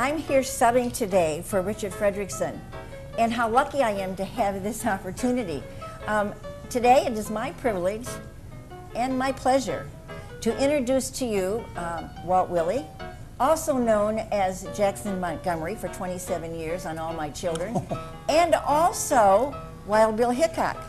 I'm here subbing today for Richard Fredrickson, and how lucky I am to have this opportunity. Today it is my privilege and my pleasure to introduce to you Walt Willey, also known as Jackson Montgomery for 27 years on All My Children, and also Wild Bill Hickok.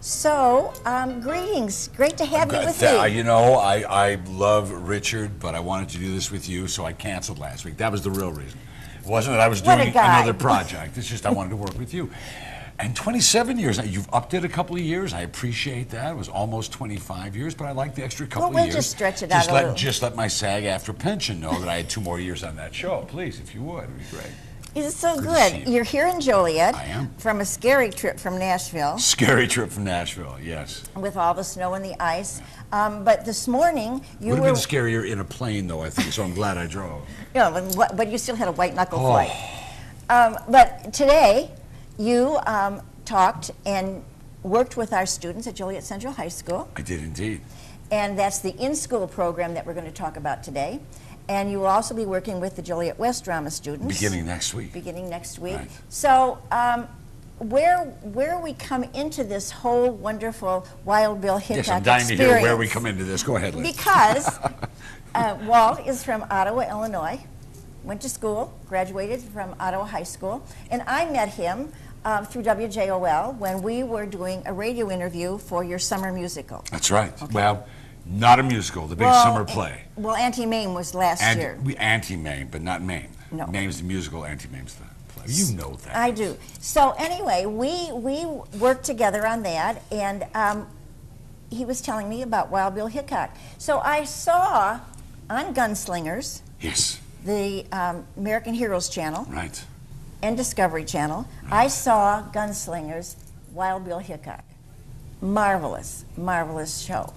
So, greetings. Great to have you with me. You know, I love Richard, but I wanted to do this with you, so I canceled last week. That was the real reason. It wasn't that I was doing another project. It's just I wanted to work with you. And 27 years, you've upped it a couple of years. I appreciate that. It was almost 25 years, but I like the extra couple of years. We'll just stretch it out a little. Just let my SAG-AFTRA pension know that I had 2 more years on that show. Please, if you would, it'd be great. It's so good. You're here in Joliet. I am. From a scary trip from Nashville. Scary trip from Nashville, yes. With all the snow and the ice. But this morning, you would have been scarier in a plane, though, I think, so I'm glad I drove. Yeah, but you still had a white-knuckle flight. But today, you talked and worked with our students at Joliet Central High School. I did indeed. And that's the in-school program that we're going to talk about today. And you will also be working with the Joliet West drama students. Beginning next week. Beginning next week. Right. So where we come into this whole wonderful Wild Bill Hickok experience. Yes, I'm dying to hear where we come into this. Go ahead, Liz. Because Walt is from Ottawa, Illinois. Went to school, graduated from Ottawa High School. And I met him through WJOL when we were doing a radio interview for your summer musical. That's right. Okay. Well, not a musical, the big summer play. Well, Auntie Mame was last year. Auntie Mame, but not Mame. No. Mame's the musical, Auntie Mame's the play. You know that. I do. So anyway, we worked together on that, and he was telling me about Wild Bill Hickok. So I saw on Gunslingers, yes, the American Heroes Channel, right, and Discovery Channel, right. I saw Gunslingers, Wild Bill Hickok. Marvelous, marvelous show.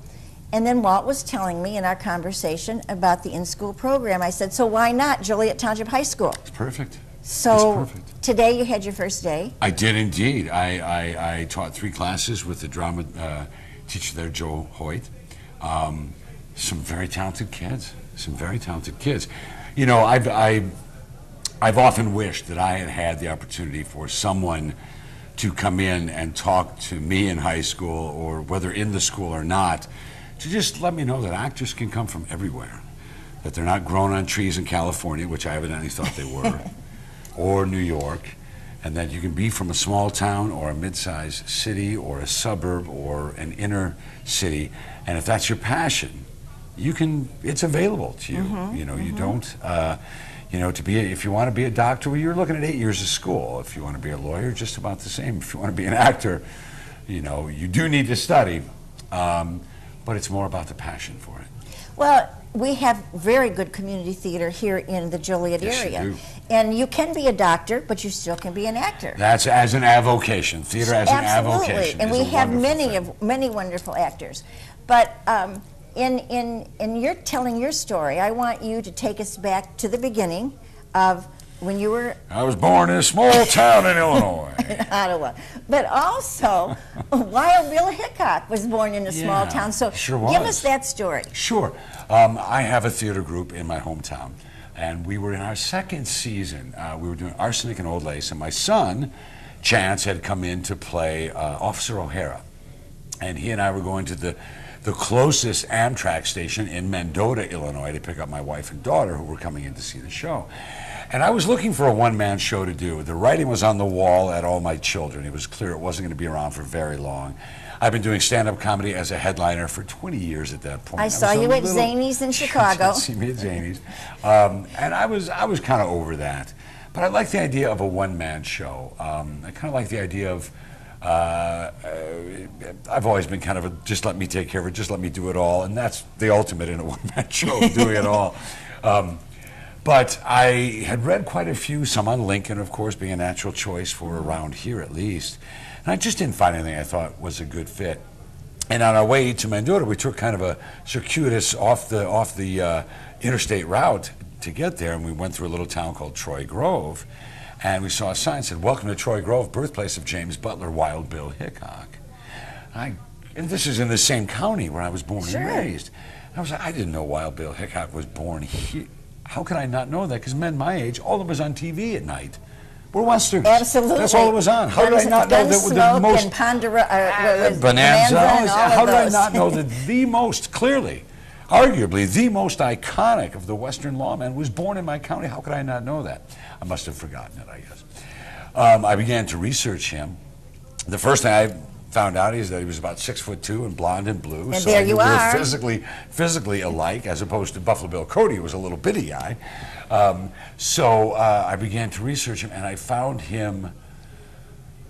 And then Walt was telling me in our conversation about the in-school program. I said, so why not Joliet Township High School? It's perfect. So it's perfect. Today you had your first day? I did indeed. I taught 3 classes with the drama teacher there, Joe Hoyt. Some very talented kids. Some very talented kids. You know, I've often wished that I had had the opportunity for someone to come in and talk to me in high school, or whether in the school or not, to just let me know that actors can come from everywhere, that they're not grown on trees in California, which I evidently thought they were, or New York, and that you can be from a small town or a mid-sized city or a suburb or an inner city, and if that's your passion, you can. It's available to you. You know, you don't. You know, if you want to be a doctor, well, you're looking at 8 years of school. If you want to be a lawyer, just about the same. If you want to be an actor, you know, you do need to study. But it's more about the passion for it. Well, we have very good community theater here in the Joliet area. You do. And you can be a doctor, but you still can be an actor. That's as an avocation. Theater as an avocation. And we have many wonderful actors. But in your telling your story, I want you to take us back to the beginning of when you were... I was born in a small town in Illinois. In Ottawa. But also, Wild Bill Hickok was born in a small town. So sure was. Give us that story. Sure. I have a theater group in my hometown. And we were in our 2nd season. We were doing Arsenic and Old Lace. And my son, Chance, had come in to play Officer O'Hara. And he and I were going to the closest Amtrak station in Mendota, Illinois, to pick up my wife and daughter who were coming in to see the show. And I was looking for a one-man show to do. The writing was on the wall at All My Children. It was clear it wasn't going to be around for very long. I've been doing stand-up comedy as a headliner for 20 years at that point. I saw you at Zanies in Chicago. See me at Zanies. And I was kind of over that. But I like the idea of a one-man show. I kind of like the idea of I've always been kind of a just let me take care of it, just let me do it all, and that's the ultimate in a one-man show, doing it all. But I had read quite a few, some on Lincoln, of course, being a natural choice for around here at least, and I just didn't find anything I thought was a good fit. And on our way to Mendota, we took kind of a circuitous off the interstate route to get there, and we went through a little town called Troy Grove. And we saw a sign that said, "Welcome to Troy Grove, birthplace of James Butler, Wild Bill Hickok." And this is in the same county where I was born and raised. And I was like, I didn't know Wild Bill Hickok was born here how could I not know that? Because men my age, all that was on TV at night were Westerns. Absolutely. That's all it was on. How did I not know that the most... and Bonanza Bonanza. and all How of did I those. not know that the most, clearly, arguably the most iconic of the Western lawmen was born in my county? How could I not know that? I must have forgotten it, I guess. I began to research him. The first thing I found out is that he was about 6'2" and blonde and blue. And so there you we are. were physically alike, as opposed to Buffalo Bill Cody, who was a little bitty guy. I began to research him, and I found him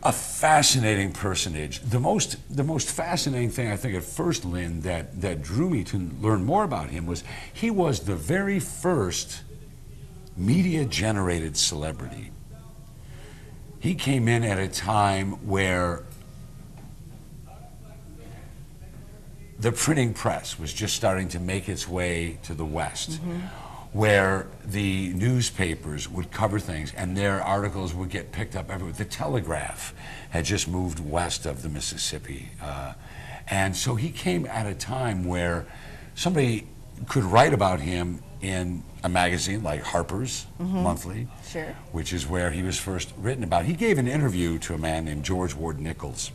a fascinating personage. The most fascinating thing, I think, at first, Lynn, that drew me to learn more about him was he was the very first media-generated celebrity. He came in at a time where the printing press was just starting to make its way to the West, where the newspapers would cover things and their articles would get picked up everywhere. The Telegraph had just moved west of the Mississippi. And so he came at a time where somebody could write about him in a magazine like Harper's Monthly, which is where he was first written about. He gave an interview to a man named George Ward Nichols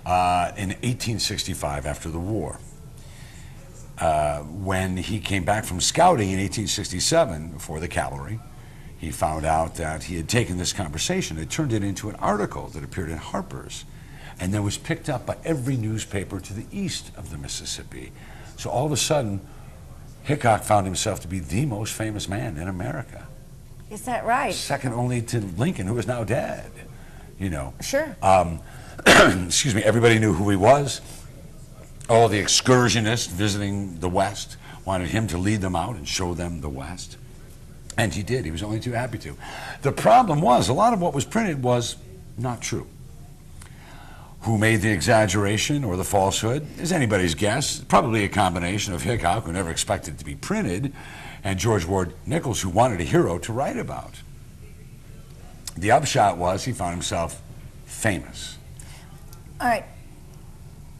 in 1865 after the war. When he came back from scouting in 1867 for the cavalry, he found out that he had taken this conversation and turned it into an article that appeared in Harper's and then was picked up by every newspaper to the east of the Mississippi. So all of a sudden, Hickok found himself to be the most famous man in America. Is that right? Second only to Lincoln, who is now dead, you know. Sure. Excuse me, everybody knew who he was. All the excursionists visiting the West wanted him to lead them out and show them the West. And he did. He was only too happy to. The problem was, a lot of what was printed was not true. Who made the exaggeration or the falsehood is anybody's guess. Probably a combination of Hickok, who never expected it to be printed, and George Ward Nichols, who wanted a hero to write about. The upshot was he found himself famous. All right.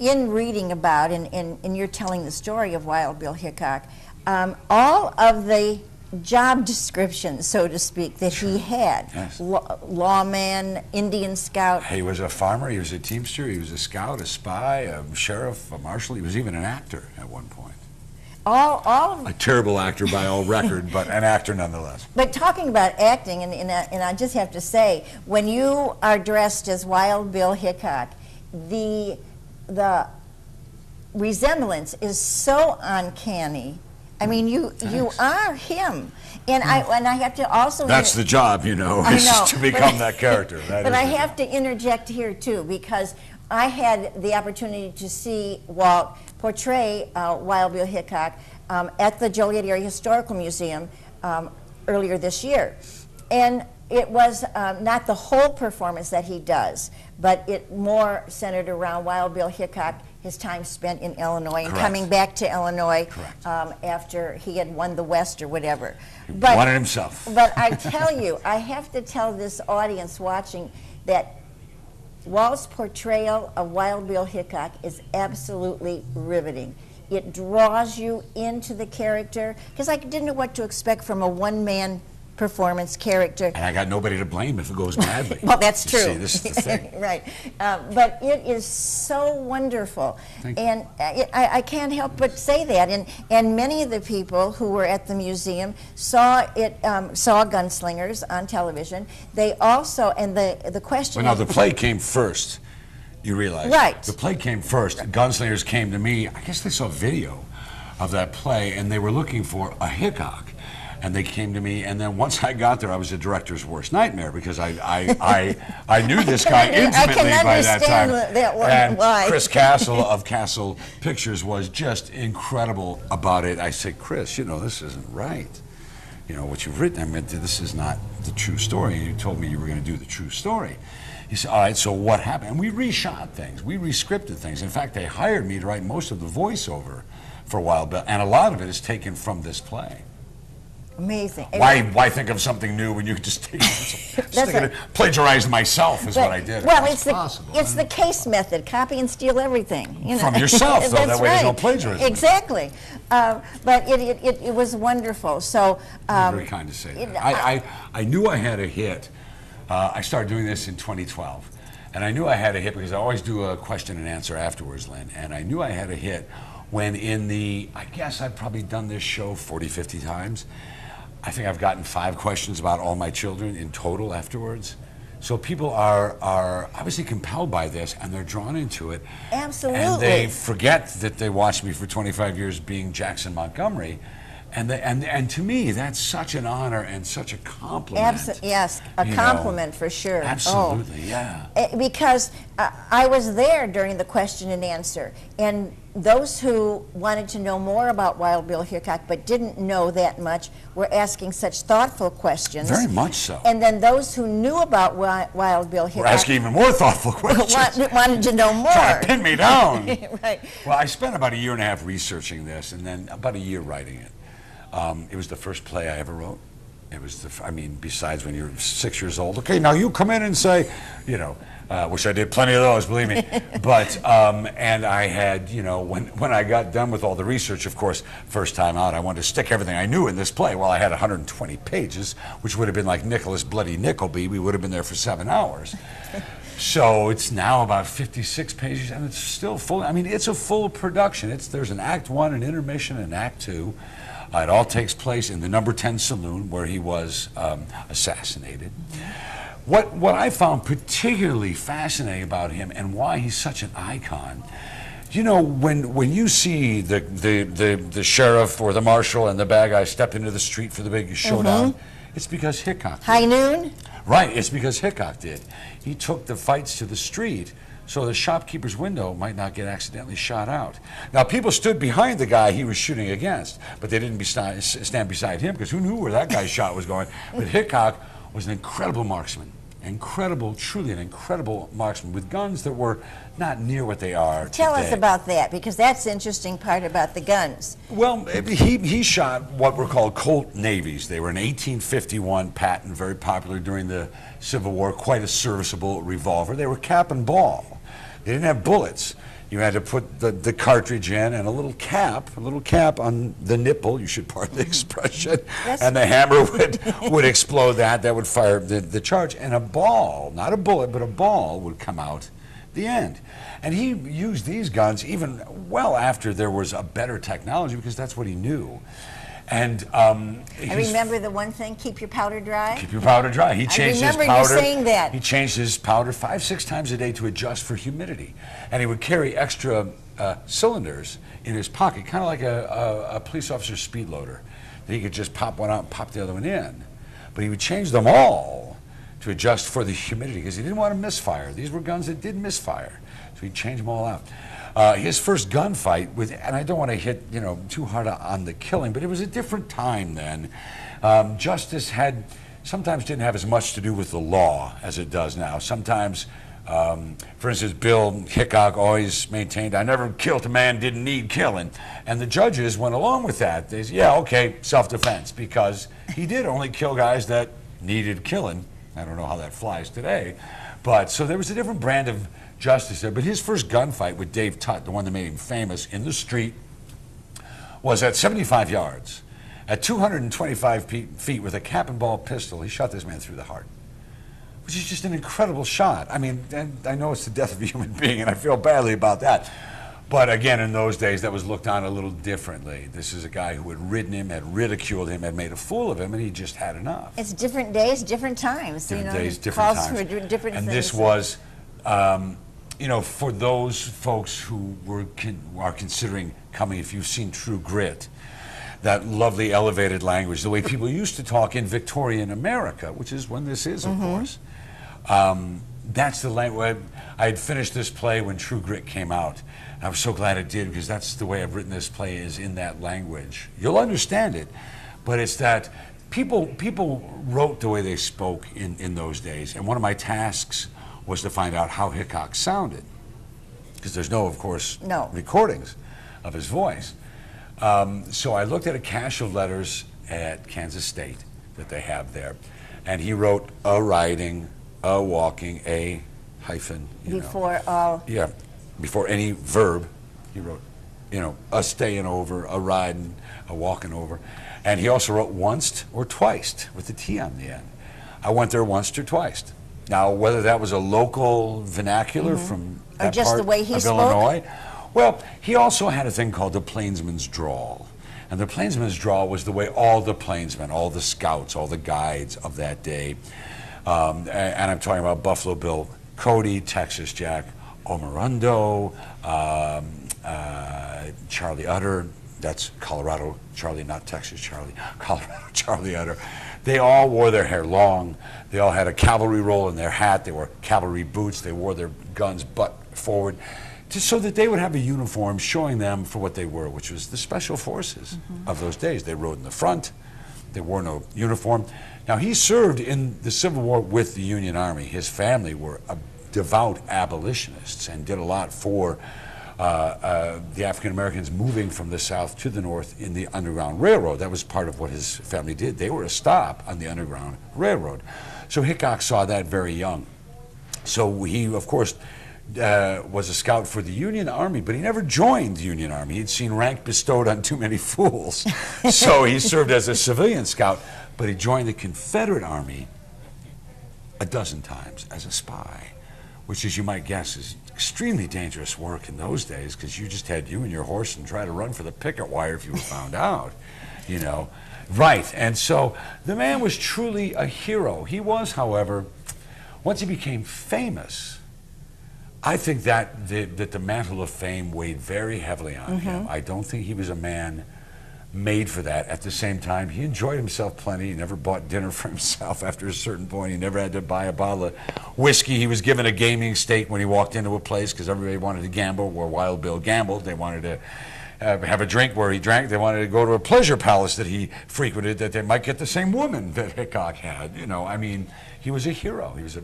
In reading about, and you're telling the story of Wild Bill Hickok, all of the job descriptions, so to speak, that he had, lawman, Indian scout. He was a farmer, he was a teamster, he was a scout, a spy, a sheriff, a marshal, he was even an actor at one point. A terrible actor by all record, but an actor nonetheless. But talking about acting, and I just have to say, when you are dressed as Wild Bill Hickok, the resemblance is so uncanny. I mean, you are him, and I have to also. That's the job, you know, is to become that character. But I have to interject here too, because I had the opportunity to see Walt portray Wild Bill Hickok at the Joliet Area Historical Museum earlier this year, and it was not the whole performance that he does, but it more centered around Wild Bill Hickok, his time spent in Illinois and coming back to Illinois after he had won the West or whatever. But, won it himself. But I tell you, I have to tell this audience watching that Walt's portrayal of Wild Bill Hickok is absolutely riveting. It draws you into the character, because I didn't know what to expect from a one-man performance character. And I got nobody to blame if it goes badly. Well, that's true. See, this is the thing. Right. But it is so wonderful. And I can't help but say that. And many of the people who were at the museum saw Gunslingers on television. They also, and the question... Well, no, the play came first, you realize. Right. The play came first. Gunslingers came to me. I guess they saw video of that play, and they were looking for a Hickok. And they came to me, and then once I got there, I was a director's worst nightmare, because I knew this guy intimately by that time. And Chris Castle of Castle Pictures was just incredible about it. I said, Chris, you know, this isn't right. You know, what you've written, I mean, this is not the true story. And you told me you were going to do the true story. He said, all right, so what happened? And we reshot things. We rescripted things. In fact, they hired me to write most of the voiceover for Wild Bill, and a lot of it is taken from this play. Amazing. Why think of something new when you could just take it, plagiarize myself is what I did. Well, it's the case method, copy and steal everything. You know? From yourself, though, that way there's no plagiarism. Exactly. But it was wonderful. So very kind to say that. I knew I had a hit. I started doing this in 2012. And I knew I had a hit because I always do a question and answer afterwards, Lynn. And I knew I had a hit when I guess I've probably done this show 40, 50 times. I think I've gotten 5 questions about all my children in total afterwards. So people are obviously compelled by this, and they're drawn into it. Absolutely. And they forget that they watched me for 25 years being Jackson Montgomery. And to me, that's such an honor and such a compliment. Yes, a compliment for sure. Absolutely, yeah. Because I was there during the question and answer, and those who wanted to know more about Wild Bill Hickok but didn't know that much were asking such thoughtful questions. Very much so. And then those who knew about Wild Bill Hickok were asking even more thoughtful questions. wanted to know more. Trying to pin me down. Right. Well, I spent about 1.5 years researching this, and then about 1 year writing it. It was the first play I ever wrote. It was besides when you're 6 years old. Okay, now you come in and say, which I did plenty of those, believe me. But, and I had, when I got done with all the research, of course, first time out, I wanted to stick everything I knew in this play. Well, I had 120 pages, which would have been like Nicholas Bloody Nickleby. We would have been there for 7 hours. So it's now about 56 pages, and it's still full. It's a full production. There's an Act 1, an intermission, and Act 2. It all takes place in the Number 10 Saloon where he was assassinated. What I found particularly fascinating about him and why he's such an icon, when you see the sheriff or the marshal and the bad guy step into the street for the big showdown, it's because Hickok did. High Noon? Right, it's because Hickok did. He took the fights to the street so the shopkeeper's window might not get accidentally shot out. Now, people stood behind the guy he was shooting against, but they didn't stand beside him because who knew where that guy's shot was going? But Hickok was an incredible marksman. Truly an incredible marksman with guns that were not near what they are today. Tell us about that, because that's the interesting part about the guns. Well, he shot what were called Colt Navies. They were an 1851 patent, very popular during the Civil War, quite a serviceable revolver. They were cap and ball. They didn't have bullets. You had to put the cartridge in and a little cap on the nipple, you should pardon the expression, and the hammer would explode that would fire the charge, and a ball, not a bullet, but a ball would come out the end. And he used these guns even well after there was a better technology because that's what he knew. And I remember the one thing, keep your powder dry. Keep your powder dry. He changed his powder. I remember you saying that. He changed his powder 5, 6 times a day to adjust for humidity. And he would carry extra cylinders in his pocket, kind of like a police officer's speed loader. That he could just pop one out and pop the other one in. But he would change them all to adjust for the humidity because he didn't want to misfire. These were guns that did misfire. So he'd change them all out. His first gunfight and I don't want to hit too hard on the killing, but it was a different time then. Justice sometimes didn't have as much to do with the law as it does now. Sometimes, for instance, Bill Hickok always maintained, I never killed a man didn't need killing. And the judges went along with that. They said, yeah, okay, self-defense, because he did only kill guys that needed killing. I don't know how that flies today. But so there was a different brand of justice there. But his first gunfight with Dave Tutt, the one that made him famous in the street, was at 75 yards. At 225 feet with a cap and ball pistol, he shot this man through the heart, which is just an incredible shot. And I know it's the death of a human being, and I feel badly about that. But again, in those days, that was looked on a little differently. This is a guy who had ridden him, had ridiculed him, had made a fool of him, and he just had enough. It's different days, different times. Different days, different times. For different and things. This was, for those folks who are considering coming, if you've seen True Grit, that lovely elevated language, the way people used to talk in Victorian America, which is when this is, of course. That's the language. I had finished this play when True Grit came out. I was so glad it did, because that's the way I've written this play, is in that language. You'll understand it, but it's that people wrote the way they spoke in those days, and one of my tasks was to find out how Hickok sounded, because there's of course, recordings of his voice. So I looked at a cache of letters at Kansas State that they have there. And he wrote a riding, a walking, a hyphen. Before all. Yeah, before any verb, he wrote, a staying over, a riding, a walking over. And he also wrote onced or twiced with the T on the end. I went there onced or twiced. Now, whether that was a local vernacular from that just part the way he of spoke? Illinois, well, he also had a thing called the plainsman's drawl. And the plainsman's drawl was the way all the plainsmen, all the scouts, all the guides of that day, and I'm talking about Buffalo Bill Cody, Texas Jack Omorundo, Charlie Utter, that's Colorado Charlie, not Texas Charlie, Colorado Charlie Utter. They all wore their hair long. They all had a cavalry roll in their hat. They wore cavalry boots. They wore their guns butt forward, just so that they would have a uniform showing them for what they were, which was the special forces of those days. They rode in the front. They wore no uniform. Now, he served in the Civil War with the Union Army. His family were devout abolitionists and did a lot for the African Americans moving from the South to the North in the Underground Railroad. That was part of what his family did. They were a stop on the Underground Railroad. So Hickok saw that very young. So he, of course, was a scout for the Union Army, but he never joined the Union Army. He'd seen rank bestowed on too many fools. So he served as a civilian scout, but he joined the Confederate Army a dozen times as a spy, which, as you might guess, is extremely dangerous work in those days, because you just had you and your horse and try to run for the picket wire if you were found out, Right, and so the man was truly a hero. He was, however, once he became famous, I think that the mantle of fame weighed very heavily on him. I don't think he was a man made for that. At the same time, he enjoyed himself plenty. He never bought dinner for himself after a certain point. He never had to buy a bottle of whiskey. He was given a gaming stake when he walked into a place, because everybody wanted to gamble where Wild Bill gambled. They wanted to have a drink where he drank. They wanted to go to a pleasure palace that he frequented, that they might get the same woman that Hickok had. I mean, he was a hero. He was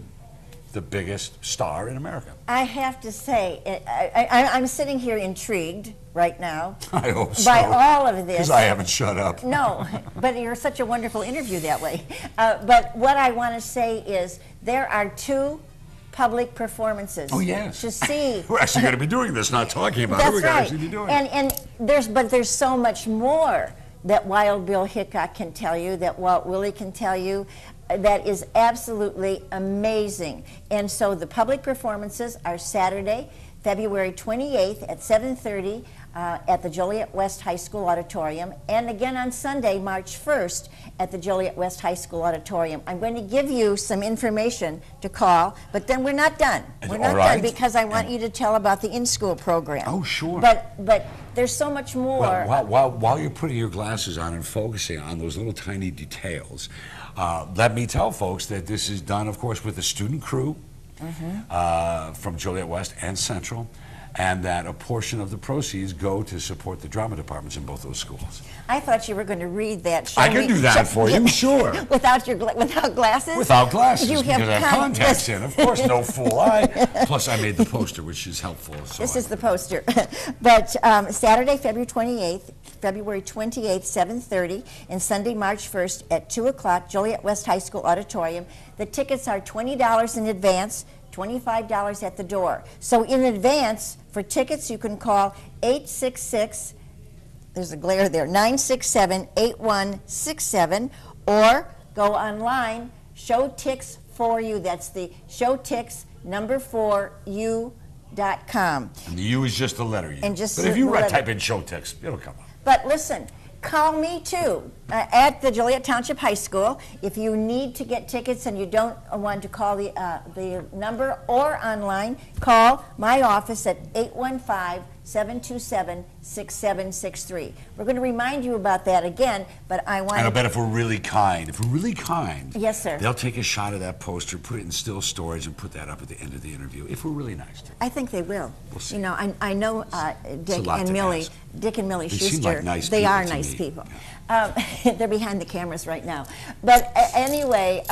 the biggest star in America. I have to say, I'm sitting here intrigued right now. I hope so. By all of this. Because I haven't shut up. No, but you're such a wonderful interview that way. But what I want to say is there are 2 public performances. Oh, yes. To see. We're actually going to be doing this, not talking about it. We're going to actually be doing it. And there's so much more that Wild Bill Hickok can tell you, that Walt Willey can tell you, that is absolutely amazing. And so the public performances are Saturday, February 28th at 7:30 at the Joliet West High School Auditorium, and again on Sunday, March 1st at the Joliet West High School Auditorium. I'm going to give you some information to call, but then we're not done. We're not done, because I want you to tell about the in-school program. Oh, sure. But there's so much more. Well, while you're putting your glasses on and focusing on those little tiny details, let me tell folks that this is done, of course, with a student crew from Joliet West and Central, and that a portion of the proceeds go to support the drama departments in both those schools. I thought you were going to read that. I can do that for you, sure. Without glasses? Without glasses, you because I have contacts in. Of course, no fool eye. Plus, I made the poster, which is helpful. So this is the poster. But Saturday, February 28th, 7:30, and Sunday, March 1st at 2 o'clock, Joliet West High School Auditorium. The tickets are $20 in advance, $25 at the door. So in advance, for tickets, you can call 866, there's a glare there, 967-8167, or go online, Showtix for You. That's the Showtix #4U.com. And the U is just the letter U. And just but if you type in Showtix, it'll come up. But listen, call me too at the Joliet Township High School. If you need to get tickets and you don't want to call the number or online, call my office at 815-727-6763. We're going to remind you about that again, but I want. And I bet if we're really kind, yes, sir, they'll take a shot of that poster, put it in still storage, and put that up at the end of the interview. If we're really nice to them. I think they will. We'll see. I know Dick and Millie Schuster. Seem like nice they people are to nice me. people. They're behind the cameras right now. But anyway,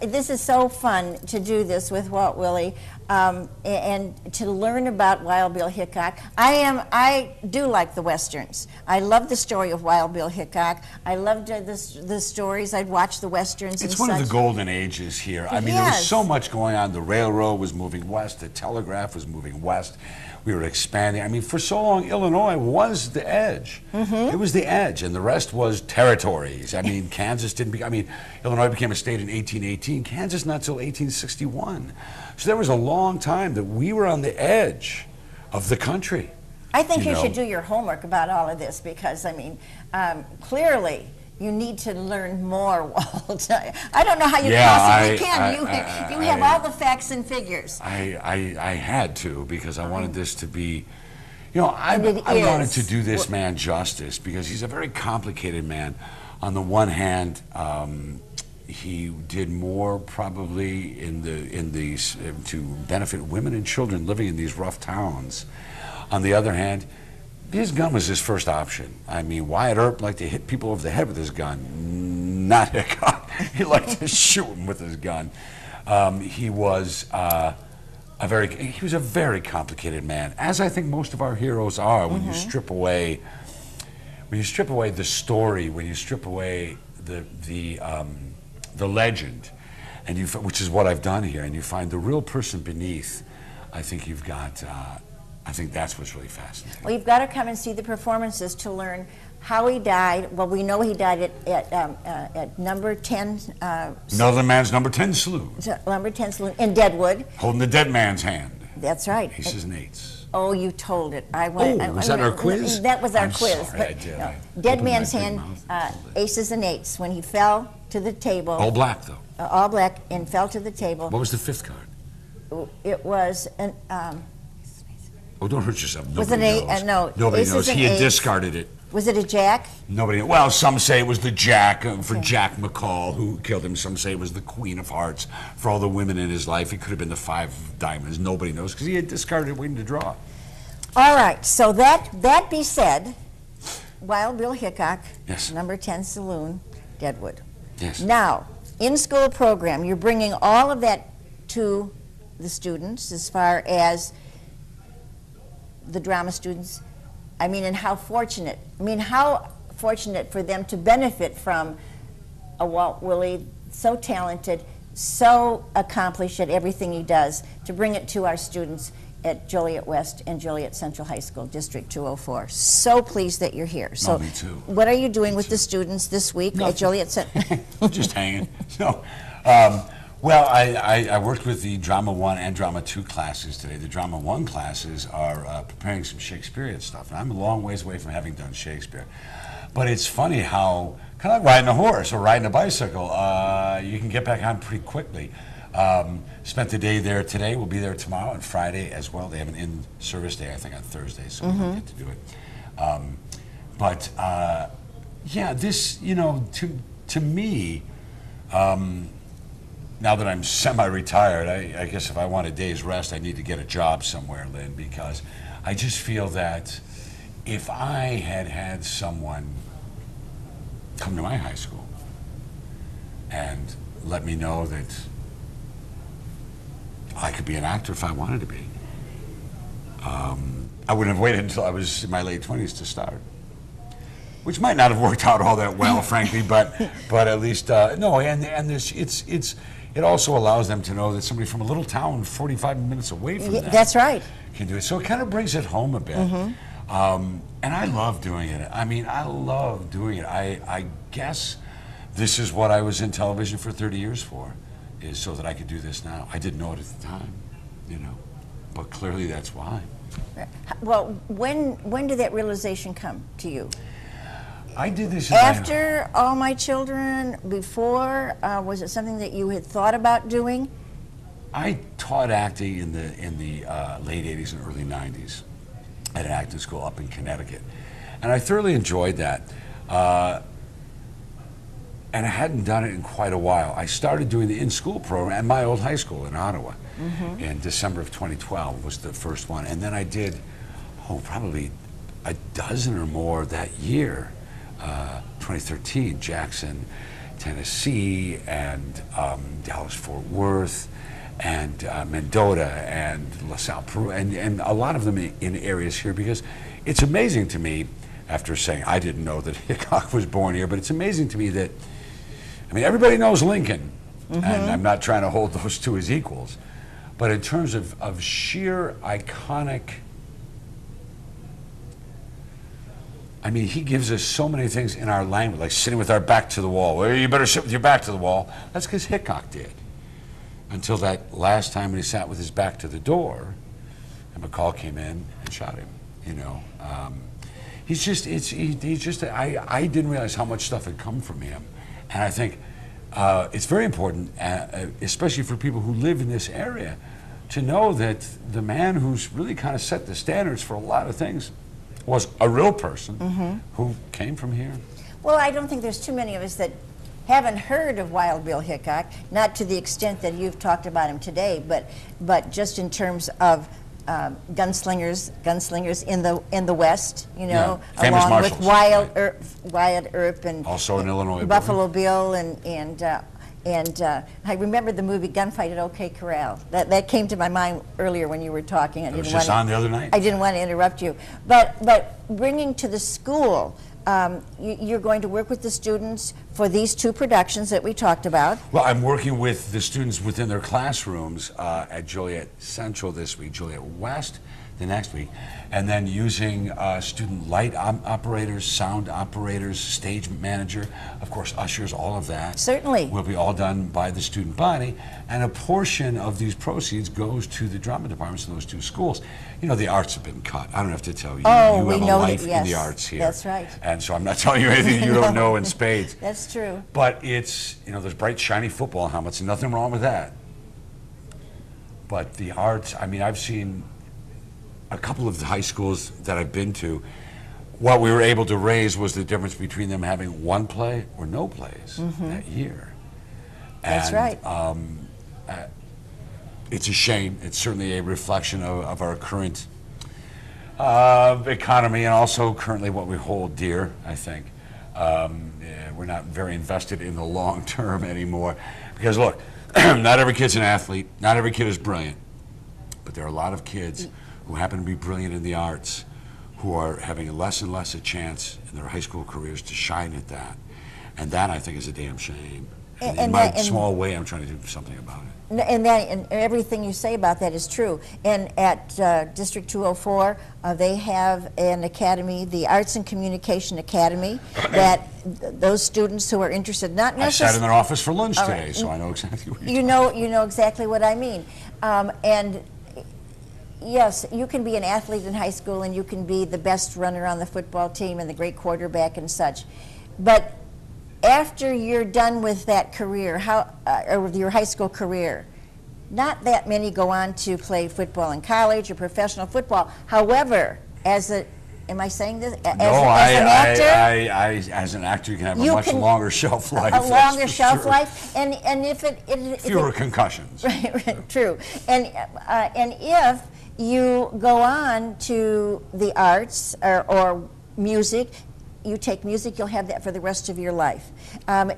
this is so fun to do this with Walt Willey and to learn about Wild Bill Hickok. I do like the Westerns. I love the story of Wild Bill Hickok. I loved the stories. I'd watch the Westerns and It's one such. of the golden ages here. I mean, there was Yes. so much going on. The railroad was moving west. The telegraph was moving west. We were expanding. I mean, for so long, Illinois was the edge. It was the edge, and the rest was territories. I mean, Kansas didn't be, I mean, Illinois became a state in 1818. Kansas not till 1861. So there was a long time that we were on the edge of the country. I think you know. should do your homework about all of this because, I mean, clearly you need to learn more, Walt. I don't know how you possibly can. You have all the facts and figures. I had to because I wanted this to be, you know, I is. wanted to do this man justice because he's a very complicated man. On the one hand, he did more probably to benefit women and children living in these rough towns. On the other hand, his gun was his first option. I mean, Wyatt Earp liked to hit people over the head with his gun, not Hickok. He liked to shoot him with his gun. He was a very complicated man, as I think most of our heroes are. When you strip away the story, when you strip away the legend, and which is what I've done here, and you find the real person beneath, I think you've got. I think that's what's really fascinating. Well, you've got to come and see the performances to learn how he died. Well, we know he died at number 10. Northern Man's number 10 saloon. Number 10 saloon in Deadwood. Holding the dead man's hand. That's right. Aces and eights. Oh, you told it. Was that our quiz? That was our I'm quiz. Sorry, but, I did. no, Dead Man's Hand, aces and eights. When he fell to the table. All black, though. All black, and fell to the table. What was the fifth card? It was an. Oh, don't hurt yourself. Was it Nobody knows. no. Nobody aces knows. and He had eights. discarded it. Was it a jack? Nobody. Well, some say it was the Jack for Jack McCall, who killed him. Some say it was the Queen of Hearts for all the women in his life. It could have been the five of diamonds. Nobody knows because he had discarded it waiting to draw. All right. So that be said, Wild Bill Hickok, Yes. number 10 saloon, Deadwood. Yes. Now, in school program, you're bringing all of that to the students as far as the drama students. I mean, and how fortunate for them to benefit from a Walt Willey, so talented, so accomplished at everything he does, to bring it to our students at Joliet West and Joliet Central High School, District 204. So pleased that you're here. So, me too. what are you doing with the students this week at Joliet Central? Just hanging. No. Well, I worked with the Drama 1 and Drama 2 classes today. The Drama 1 classes are preparing some Shakespearean stuff, and I'm a long ways away from having done Shakespeare. But it's funny how, kind of like riding a horse or riding a bicycle, you can get back on pretty quickly. Spent the day there today. We'll be there tomorrow and Friday as well. They have an in-service day, I think, on Thursday, so we don't get to do it. Yeah, this, you know, to me, now that I'm semi-retired, I guess if I want a day's rest, I need to get a job somewhere, Lynn, because I just feel that if I had had someone come to my high school and let me know that I could be an actor if I wanted to be, I wouldn't have waited until I was in my late 20s to start. Which might not have worked out all that well, frankly, but at least no. And this, it also allows them to know that somebody from a little town 45 minutes away from them. That's right. Can do it. So it kind of brings it home a bit. And I love doing it. I mean, I love doing it. I guess this is what I was in television for 30 years for, is so that I could do this now. I didn't know it at the time, you know, but clearly that's why. Well, when did that realization come to you? I did this After All My Children, before, was it something that you had thought about doing? I taught acting in the late 80s and early 90s at an acting school up in Connecticut. And I thoroughly enjoyed that. And I hadn't done it in quite a while. I started doing the in-school program at my old high school in Ottawa in December of 2012 was the first one. And then I did, probably a dozen or more that year. 2013, Jackson, Tennessee, and Dallas-Fort Worth, Mendota and LaSalle, Peru, and a lot of them in areas here, because it's amazing to me, after saying I didn't know that Hickok was born here, but it's amazing to me that, I mean, everybody knows Lincoln, and I'm not trying to hold those two as equals, but in terms of sheer iconic, I mean, he gives us so many things in our language, like sitting with our back to the wall. Well, you better sit with your back to the wall. That's because Hickok did. Until that last time when he sat with his back to the door, and McCall came in and shot him. You know, he's just, I didn't realize how much stuff had come from him, and I think it's very important, especially for people who live in this area, to know that the man who's really kind of set the standards for a lot of things was a real person who came from here. Well, I don't think there's too many of us that haven't heard of Wild Bill Hickok, not to the extent that you've talked about him today, but just in terms of gunslingers in the West, you know, yeah. along with Wyatt Earp and also in Illinois, Buffalo Bill and I remember the movie Gunfight at OK Corral. That came to my mind earlier when you were talking. It was just on the other night. I didn't want to interrupt you, but bringing to the school. You're going to work with the students for these two productions that we talked about. Well, I'm working with the students within their classrooms at Joliet Central this week, Joliet West the next week, and then using student light operators, sound operators, stage manager, of course, ushers, all of that. Certainly. Will be all done by the student body, and a portion of these proceeds goes to the drama departments in those two schools. You know, the arts have been cut. I don't have to tell you. Oh, you we have know a life that, yes. in the arts here. That's right. And so I'm not telling you anything you don't know in spades. That's true. But it's, you know, there's bright, shiny football helmets, and nothing wrong with that. But the arts, I mean, I've seen a couple of the high schools that I've been to, what we were able to raise was the difference between them having one play or no plays that year. That's right. It's a shame. It's certainly a reflection of our current economy, and also currently what we hold dear, I think. We're not very invested in the long term anymore. Because look, not every kid's an athlete, not every kid is brilliant, but there are a lot of kids who happen to be brilliant in the arts who are having less and less a chance in their high school careers to shine at that. And that, I think, is a damn shame. And in my small way, I'm trying to do something about it. And everything you say about that is true. And at District 204, they have an academy, the Arts and Communication Academy, that those students who are interested, not necessarily... I sat in their office for lunch today, so I know exactly what you know exactly what I mean. And yes, you can be an athlete in high school, and you can be the best runner on the football team and the great quarterback and such. But after you're done with that career, or with your high school career, not that many go on to play football in college or professional football. However, am I saying this? As an actor? As an actor, you can have a much longer shelf life. A longer shelf life, and if fewer concussions. Right, true. And if you go on to the arts or music, you take music, you'll have that for the rest of your life.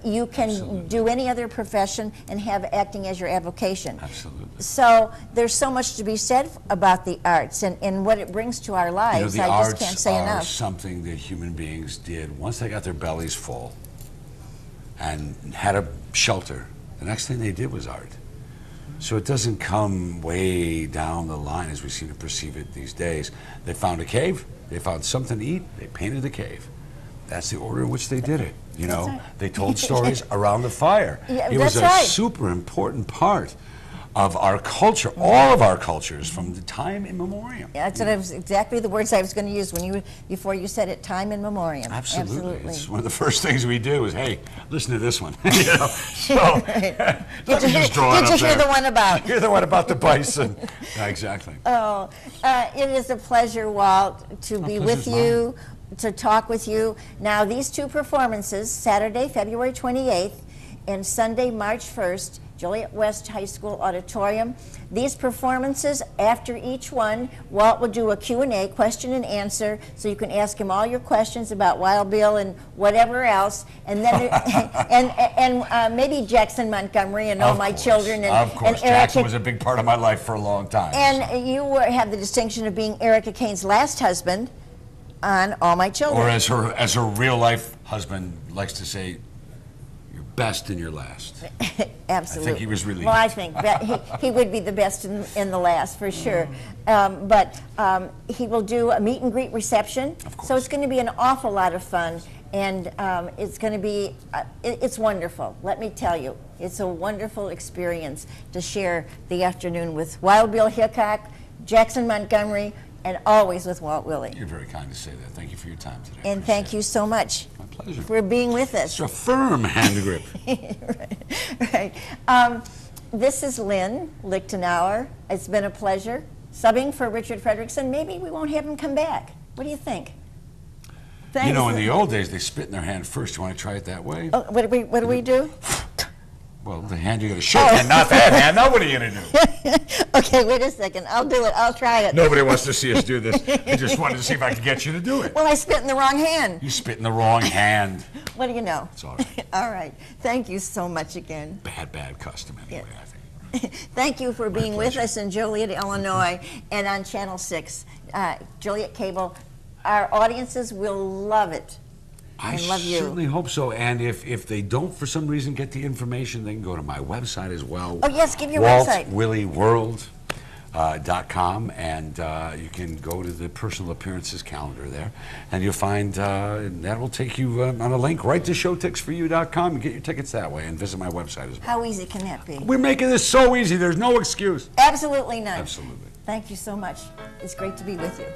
You can Absolutely. do any other profession and have acting as your avocation. Absolutely. So there's so much to be said about the arts and what it brings to our lives. You know, I just can't say enough. enough. Something that human beings did once they got their bellies full and had a shelter. The next thing they did was art. So it doesn't come way down the line as we seem to perceive it these days. They found a cave, they found something to eat, they painted the cave. That's the order in which they did it. You know, right. They told stories around the fire. Yeah, it was that's a right. super important part of our culture, all of our cultures, from the time immemorial. Yeah, that's exactly the words I was going to use before you said it. Time in memoriam. Absolutely. It's one of the first things we do is, hey, listen to this one. You know, so Right. Did you hear the one about? Hear the one about the bison. Yeah, exactly. Oh, it is a pleasure, Walt, to be with you, to talk with you. Now, these two performances, Saturday, February 28th, and Sunday, March 1st, Joliet West High School Auditorium. These performances, after each one, Walt will do a Q&A, question and answer, so you can ask him all your questions about Wild Bill and whatever else, and then and maybe Jackson Montgomery and All My Children. And, of course, and Erica, Jackson was a big part of my life for a long time. And you have the distinction of being Erica Kane's last husband on All My Children. Or as her real life husband likes to say, you're best in your last. Absolutely. I think he was really. Well, I think that he would be the best in the last for sure. But he will do a meet and greet reception. Of course. So it's going to be an awful lot of fun, and it's going to be it's wonderful. Let me tell you, it's a wonderful experience to share the afternoon with Wild Bill Hickok, Jackson Montgomery, and always with Walt Willey. You're very kind to say that. Thank you for your time today. And thank you so much. My pleasure. For being with us. It's a firm hand grip. Right. This is Lynn Lichtenauer. It's been a pleasure subbing for Richard Fredrickson. Maybe we won't have him come back. What do you think? Thanks. You know, in the old days, they spit in their hand first. You want to try it that way? Oh, what do we do? Well, the hand you got to shake, and not that hand. Now what are you going to do? Okay, wait a second. I'll do it. I'll try it. Nobody wants to see us do this. I just wanted to see if I could get you to do it. Well, I spit in the wrong hand. You spit in the wrong hand. What do you know? It's all right. All right. Thank you so much again. Bad custom anyway, Yeah. I think. Thank you for being with us in Joliet, Illinois, and on Channel 6, Joliet Cable. Our audiences will love it. I love you. certainly hope so. And if they don't, for some reason, get the information, they can go to my website as well. Oh, yes, give your website. WaltWilleyWorld.com, and you can go to the personal appearances calendar there, and you'll find that will take you on a link right to showtixforyou.com. Get your tickets that way and visit my website as well. How easy can that be? We're making this so easy. There's no excuse. Absolutely none. Absolutely. Thank you so much. It's great to be with you.